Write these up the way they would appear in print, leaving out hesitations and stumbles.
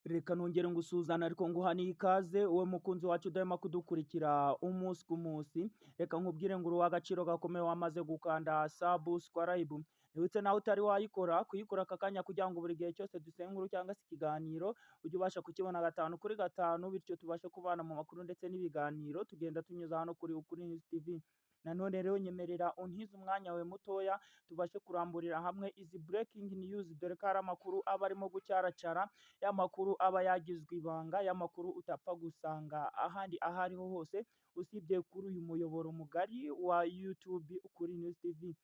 Reka nongere ngusuzane ariko nguha n'ikaze wowe mukunzi wacu udahwema kudukurikira umunsi ku munsi. Reka nkubwire ngo uri uw'agaciro gakomeye wamaze gukanda subscribe. Nibutse nawe utari wayikora kuyikora aka kanya kugira ngo buri gihe cyose dusenga inkuru cyangwa se ikiganiro ujye ubasha kukibona gatanu kuri gatanu, bityo tubashe kubana mu makuru ndetse n'ibiganiro tugenda tunyuza hano kuri Ukuri News TV. Nanone rero nyemerera untize umwanya we mutoya tubashe kuramburira hamwe izi breaking news, dore ko hari amakuru aba arimo gucyaracara, ya makuru aba yagizwe ibanga, ya makuru utapfa gusanga ahandi aho ariho hose usibye kuri uyu muyoboro mugari wa YouTube Ukuri News TV.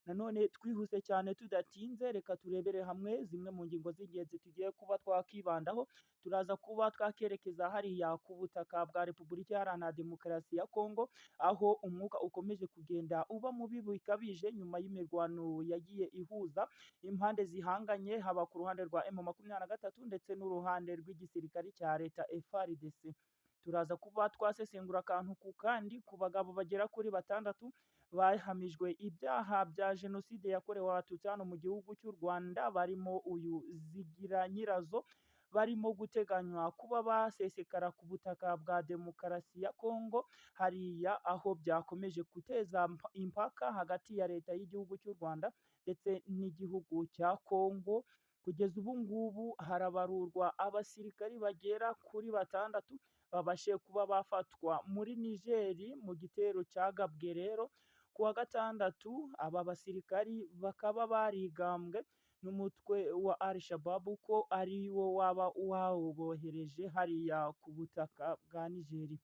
Nanone twihuse cyane tudatinze, reka turebere hamwe zimwe mu ngingo z'ingenzi tugiye kuba twakibandaho. Turaza kuba twakerekeza hariya ku butaka bwa Repubulika Iharanira Demokarasi ya Kongo, aho umwuka ukomeje kugenda uba mubi bikabije nyuma y'imirwano yagiye ihuza impande zihanganye, haba ku ruhande rwa M23 ndetse n'uruhande rw'igisirikare cya leta FARDC. Turaza kuba twasesengura akantu ku kandi ku bagabo bagera kuri batandatu bahamijwe ibyaha bya jenoside yakorewe abatutsi hano mu gihugu cy'u Rwanda, barimo uyu Zigira Nyirazo, barimo guteganywa kuba basesekara ku butaka bwa demokarasi ya Kongo, hariya aho byakomeje guteza impaka hagati ya leta y'igihugu cy'u Rwanda ndetse n'igihugu cya Kongo. Kugeza ubu ngubu harabarurwa abasirikari bagera kuri batandatu babashe kuba bafatwa muri Nigeri mu gitero cyagabwe rero ku wa gatandatu. Aba basirikari bakaba barigambwe n'umutwe wa Al-Shabaab ko ari wo waba wawubohereje hariya ku butaka bwa Nigeri.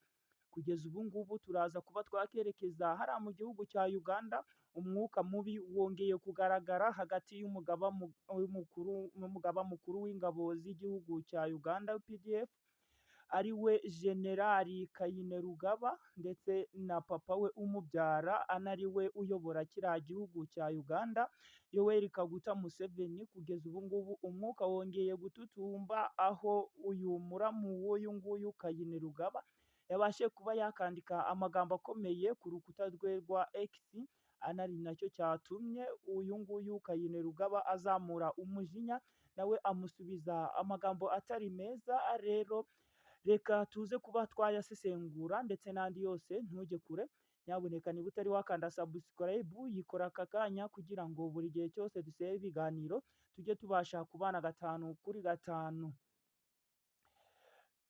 Kugeza ubu ngubu turaza kuba twakerekeza hariya mu gihugu cya Uganda. Umwuka mubi wongeye kugaragara hagati y'umugaba mukuru w'ingabo z'igihugu cya Uganda UPDF, ari we Generali Kainerugaba, ndetse na papa we umubyara anari we uyobora kiriya gihugu cya Uganda, Yoweri Kaguta Museveni. Kugeza ubu ngubu umwuka wongeye gututumba, aho uyu muramu w'uyu nguyu Kainerugaba yabashe kuba yakandika amagambo akomeye ku rukuta rwe rwa X, anari nacyo cyatumye uyu nguyu Kainerugaba azamura umujinya, nawe amusubiza amagambo atari meza. Rero reka tuze kuba twayasesengura ndetse n'andi yose, ntujye kure. Nyabuneka niba utari wakanda subscribe yikora aka kanya kugira ngo buri gihe cyose dusebe ibiganiro tujye tubasha kubana gatanu kuri gatanu.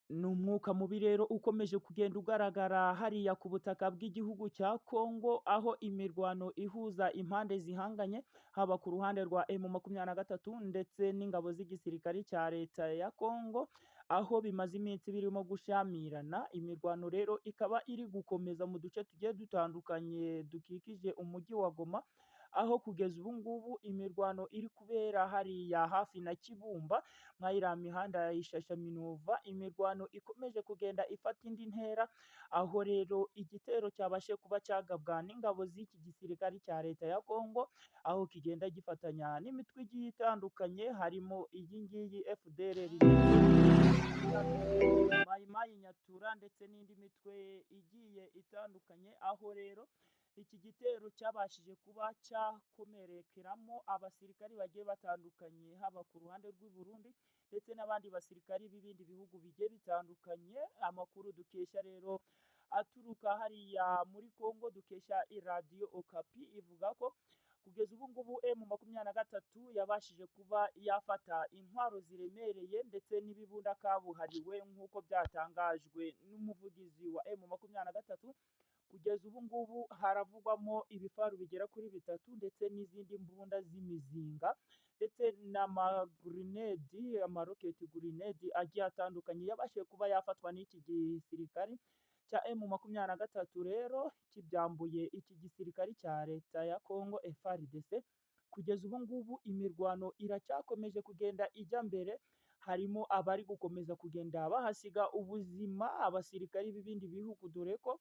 Ni umwuka mubi rero ukomeje kugenda ugaragara hariya ku butaka bw'igihugu cya Kongo, aho imirwano ihuza impande zihanganye, haba ku ruhande rwa M23 ndetse n'ingabo z'igisirikare cya leta ya Kongo, aho bimaze iminsi birimo gushyamirana. Imirwano rero ikaba iri gukomeza mu duce tugiye dutandukanye dukikije umujyi wa Goma, aho kugeza ubu ngubu imirwano iri kubera hariya hafi na Kibumba, mwayiriya mihanda ya Ishashaminova. Imirwano ikomeje kugenda ifata indi ntera, aho rero igitero cyabashe kuba cyagabwa n'ingabo z'iki gisirikare cya leta ya Kongo, aho kigenda gifatanya n'imitwe igiye itandukanye, harimo iyi ngiyi FDLR, Mai Mai Nyatura ndetse n'indi mitwe igiye itandukanye. Aho rero iki gitero cyabashije kuba cyakomerekeramo abasirikari bagiye batandukanye, haba ku ruhande rw'i Burundi ndetse n'abandi basirikari b'ibindi bihugu bigiye bitandukanye. Amakuru dukesha rero aturuka hariya muri Kongo, dukesha iradiyo Okapi, ivuga ko kugeza ubu ngubu M23 yabashije kuba yafata intwaro ziremereye ndetse n'ibibunda kabuhariwe nk'uko byatangajwe n'umuvugizi wa M23. Kugeza ubu ngubu haravugwamo ibifaru bigera kuri bitatu ndetse n'izindi mbunda z'imizinga ndetse n'amagrenade, amaroketi grenade agiye atandukanye yabashije kuba yafatwa n'iki gisirikare cya M23 rero kibyambuye iki gisirikare cya leta ya Kongo FARDC. Kugeza ubu ngubu imirwano iracyakomeje kugenda ijya mbere, harimo abari gukomeza kugenda bahasiga ubuzima abasirikari b'ibindi bihugu, dore ko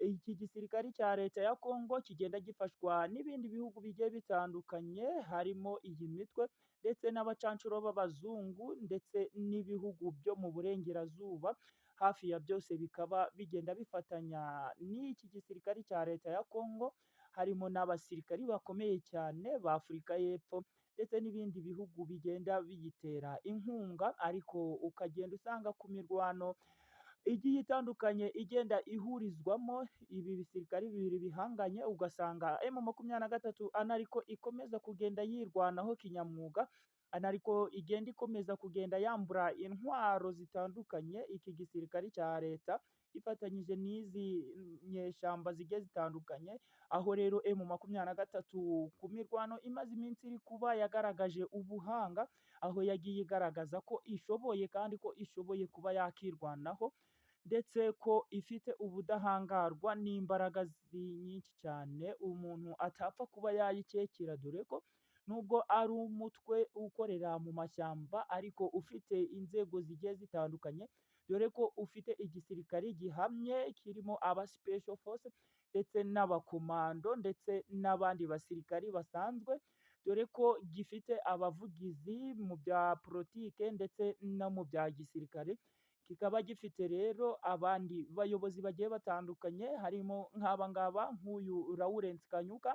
iki gisirikare cya leta ya Kongo kigenda gifashwa n'ibindi bihugu bigiye bitandukanye, harimo iyi mitwe ndetse n'abacancuro b'abazungu ndetse n'ibihugu byo mu burengerazuba. Hafi ya byose bikaba bigenda bifatanya n'iki gisirikare cya leta ya Kongo, harimo n'abasirikari bakomeye cyane ba Afurika y'Epfo ndetse n'ibindi bihugu bigenda biyitera inkunga, ariko ukagenda usanga ku mirwano igiye itandukanye igenda ihurizwamo ibi bisirikare bibiri bihanganye, ugasanga M23 anariko ikomeza kugenda yirwanaho kinyamwuga, anariko igenda ikomeza kugenda yambura intwaro zitandukanye iki gisirikare cya leta gifatanyije n'izi nyeshyamba zigiye zitandukanye, aho rero M23 ku mirwano imaze iminsi iri kuba yagaragaje ubuhanga, aho yagiye igaragaza ko ishoboye kandi ko ishoboye kuba yakirwanaho, ndetse ko ifite ubudahangarwa n'imbaraga nyinshi cyane umuntu atapfa kuba yayikekera, dore ko nubwo ari umutwe ukorera mu mashyamba ariko ufite inzego zigiye zitandukanye, dore ko ufite igisirikare gihamye kirimo aba special force ndetse n'abakomando ndetse n'abandi basirikari basanzwe, dore ko gifite abavugizi mu bya politike ndetse no mu bya gisirikare, kikaba gifite rero abandi bayobozi bagiye batandukanye harimo nk'aba ngaba nk'uyu Lawrence Kanyuka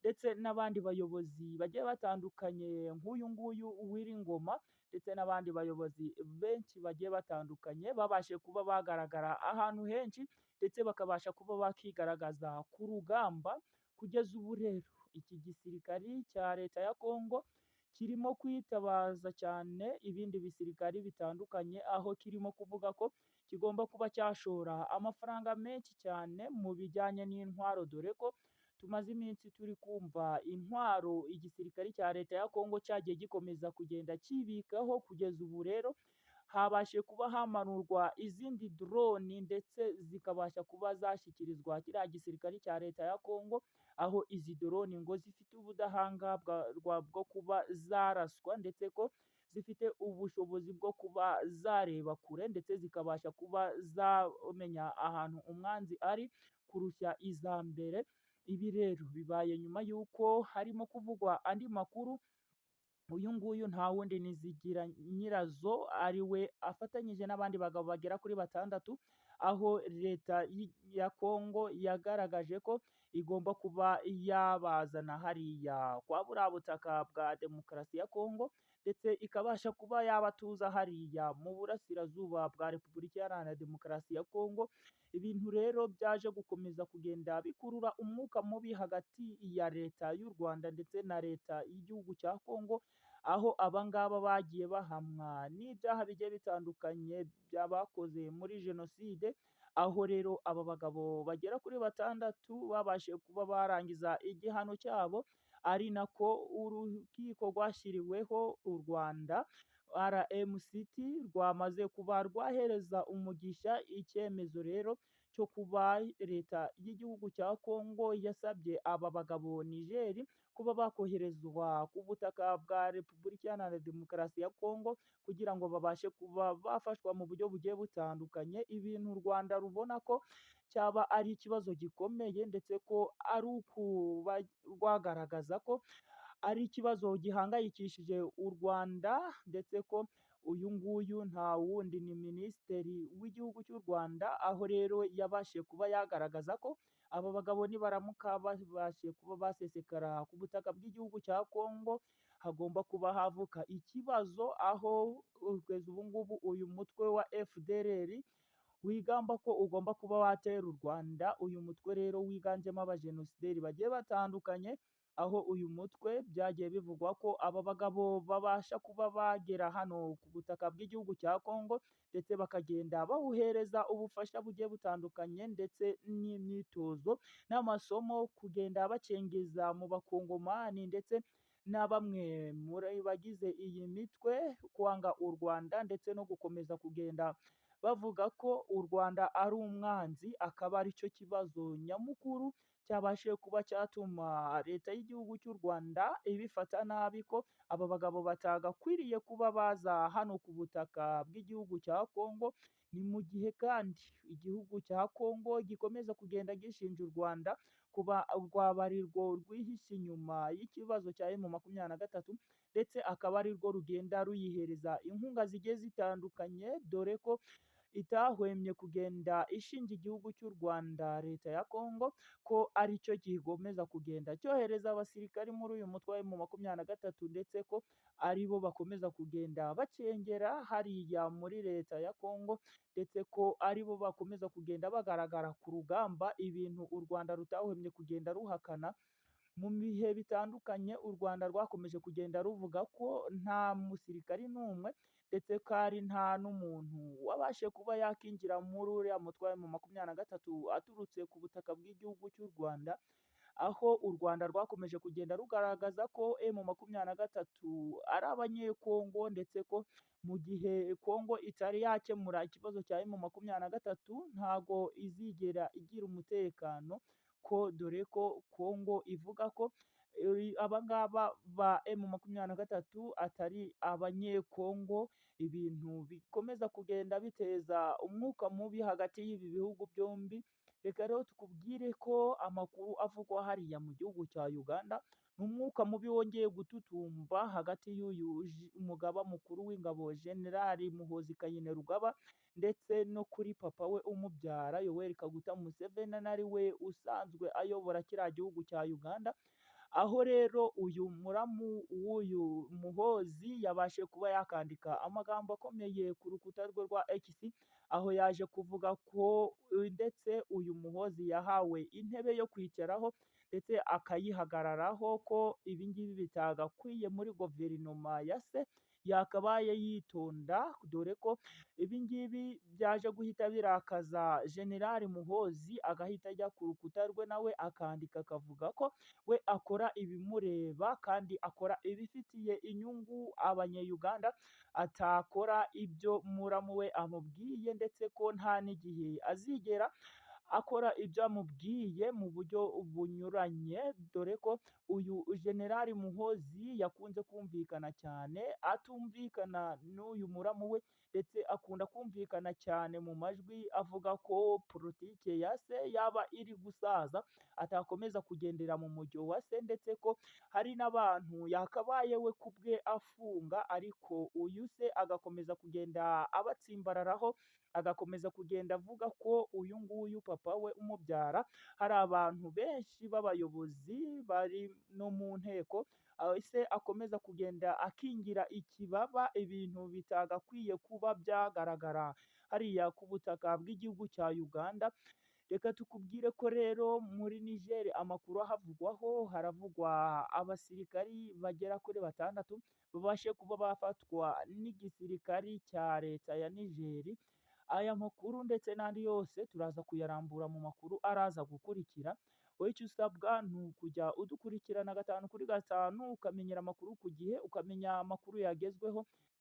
ndetse n'abandi bayobozi bagiye batandukanye nk'uyu nguyu Uwiringoma ndetse n'abandi bayobozi benshi bagiye batandukanye, babashe kuba bagaragara ahantu henshi ndetse bakabasha kuba bakigaragaza ku rugamba. Kugeza ubu rero iki gisirikari cya leta ya Kongo kirimo kwitabaza cyane ibindi bisirikari bitandukanye, aho kirimo kuvuga ko kigomba kuba cyashora amafaranga menshi cyane mu bijyanye n'intwaro, dore ko tumaze iminsi turi kumva intwaro igisirikare cya leta ya Kongo cyagiye gikomeza kugenda kibikaho. Kugeza ubu rero habashe kuba hamanurwa izindi drone ndetse zikabasha kuba zashyikirizwa kiriya gisirikare cya leta ya Kongo, aho izi drone ngo zifite ubudahangarwa bwo kuba zaraswa ndetse ko zifite ubushobozi bwo kuba zareba kure ndetse zikabasha kuba zamenya ahantu umwanzi ari kurusha iza mbere. Ibi rero bibaye nyuma y'uko harimo kuvugwa andi makuru, uyu nguyu nta wundi ni Zigira Nyirazo, ari we afatanyije n'abandi bagabo bagera kuri batandatu, aho leta ya Kongo yagaragaje ko igomba kuba yabazana hariya kwa buriya butaka bwa demokarasi ya Kongo, ndetse ikabasha kuba yabatuza hariya mu burasirazuba bwa Repubulika Iharanira Demokarasi ya Kongo. Ibintu rero byaje gukomeza kugenda bikurura umwuka mubi hagati ya leta y'u Rwanda ndetse na leta y'igihugu cya Kongo, aho abangaba bagiye bahamwa n'ibyaha bigiye bitandukanye byabakoze muri jenoside, aho rero aba bagabo bagera kuri batandatu babashije kuba barangiza igihano cyabo, ari nako urukiko rwashyiriweho u Rwanda RMCT rwamaze kuba rwahereza umugisha icyemezo rero cyo kuba leta y'igihugu cya Kongo yasabye aba bagabo Niger kuba bakoherezwa ku butaka bwa Repubulika Iharanira Demokarasi ya Kongo kugira ngo babashe kuba bafashwa mu buryo bugiye butandukanye, ibintu u Rwanda rubona ko cyaba ari ikibazo gikomeye ndetse ko ari ukuba rwagaragaza ko ari ikibazo gihangayikishije u Rwanda, ndetse ko uyu nguyu nta wundi ni Minisitiri w'igihugu cy'u Rwanda, aho rero yabashije kuba yagaragaza ko aba bagabo nibaramuka babashije kuba basesekara ku butaka bw'igihugu cya Kongo hagomba kuba havuka ikibazo, aho kugeza ubu ngubu uyu mutwe wa FDLR wigamba ko ugomba kuba watera u Rwanda. Uyu mutwe rero wiganjemo abajenosideri bagiye batandukanye, aho uyu mutwe byagiye bivugwa ko aba bagabo babasha kuba bagera hano ku butaka bw'igihugu cya Kongo ndetse bakagenda bawuhereza ubufasha bugiye butandukanye ndetse n'imyitozo n'amasomo, kugenda bacengeza mu bakongomani ndetse na bamwe muri bagize iyi mitwe kwanga u Rwanda ndetse no gukomeza kugenda bavuga ko u Rwanda ari umwanzi, akaba aricyo kibazo nyamukuru cyabashije kuba cyatuma leta y'igihugu cy'u Rwanda ibifata nabi ko aba bagabo batagakwiriye kuba baza hano ku butaka bw'igihugu cya Kongo. Ni mu gihe kandi igihugu cya Kongo gikomeza kugenda gishinja u Rwanda kuba rwaba ari rwo rwihishe inyuma y'ikibazo cya M23 ndetse akaba ari rwo rugenda ruyihereza inkunga zigiye zitandukanye, dore ko itahwemye kugenda ishinja igihugu cy'u Rwanda leta ya Kongo ko ari cyo kigomeza kugenda cyohereza abasirikari muri uyu mutwe wa M23 ndetse ko ari bo bakomeza kugenda bacengera hariya muri leta ya Kongo ndetse ko ari bo bakomeza kugenda bagaragara ku rugamba, ibintu u Rwanda rutahwemye kugenda ruhakana. Mu bihe bitandukanye u Rwanda rwakomeje kugenda ruvuga ko nta musirikari n'umwe ndetse ko ari nta n'umuntu wabashije kuba yakinjira muri uriya mutwe wa M23 aturutse ku butaka bw'igihugu cy'u Rwanda, aho u Rwanda rwakomeje kugenda rugaragaza ko M23 ari abanyekongo ndetse ko mu gihe Kongo itari yakemura ikibazo cya M23 ntago izigera igira umutekano, ko dore ko Kongo ivuga ko aba ngaba ba M23 atari abanyekongo, ibintu bikomeza kugenda biteza umwuka mubi hagati y'ibi bihugu byombi. Reka rero tukubwire ko amakuru avugwa hariya mu gihugu cya Uganda, ni umwuka mubi wongeye gututumba hagati y'uyu umugaba mukuru w'ingabo Generali Muhoozi Kainerugaba ndetse no kuri papa we umubyara Yoweri Kaguta Museveni ari we usanzwe ayobora kiriya gihugu cya Uganda, aho rero uyu muramu w'uyu Muhoozi yabashe kuba yakandika amagambo akomeye ku rukuta rwe rwa X, aho yaje kuvuga ko ndetse uyu Muhoozi yahawe intebe yo kwicaraho ndetse akayihagararaho, ko ibi ngibi bitagakwiye muri guverinoma ya se, yakabaye yitonda dore ko ibi ngibi byaje guhita birakaza Generali Muhoozi, agahita ajya ku rukuta rwe nawe akandika akavuga ko we akora ibimureba kandi akora ibifitiye inyungu abanyayuganda, atakora ibyo muramu we amubwiye ndetse ko nta n'igihe azigera akora ibyo amubwiye mu buryo bunyuranye, dore ko uyu Generali Muhoozi yakunze kumvikana cyane atumvikana n'uyu muramu we ndetse akunda kumvikana cyane mu majwi avuga ko politike ya se yaba iri gusaza, atakomeza kugendera mu mujyo wa se ndetse ko hari n'abantu yakabaye we ku bwe afunga, ariko uyu se agakomeza kugenda abatsimbararaho, agakomeza kugenda avuga ko uyu nguyu papa we umubyara hari abantu benshi b'abayobozi bari no mu nteko, se akomeza kugenda akingira ikibaba ibintu bitagakwiye kuba byagaragara hariya ku butaka bw'igihugu cya Uganda. Reka tukubwire ko rero muri Niger amakuru ahavugwaho, haravugwa abasirikari bagera kuri 6 babashe kuba bafatwa n'igisirikari cya leta ya Niger. Aya makuru ndetse n'andi yose turaza kuyarambura mu makuru araza gukurikira. Wowe icyo usabwa ni ukujya udukurikirana 5 kuri 5 ukamenyera amakuru ku gihe, ukamenya amakuru yagezweho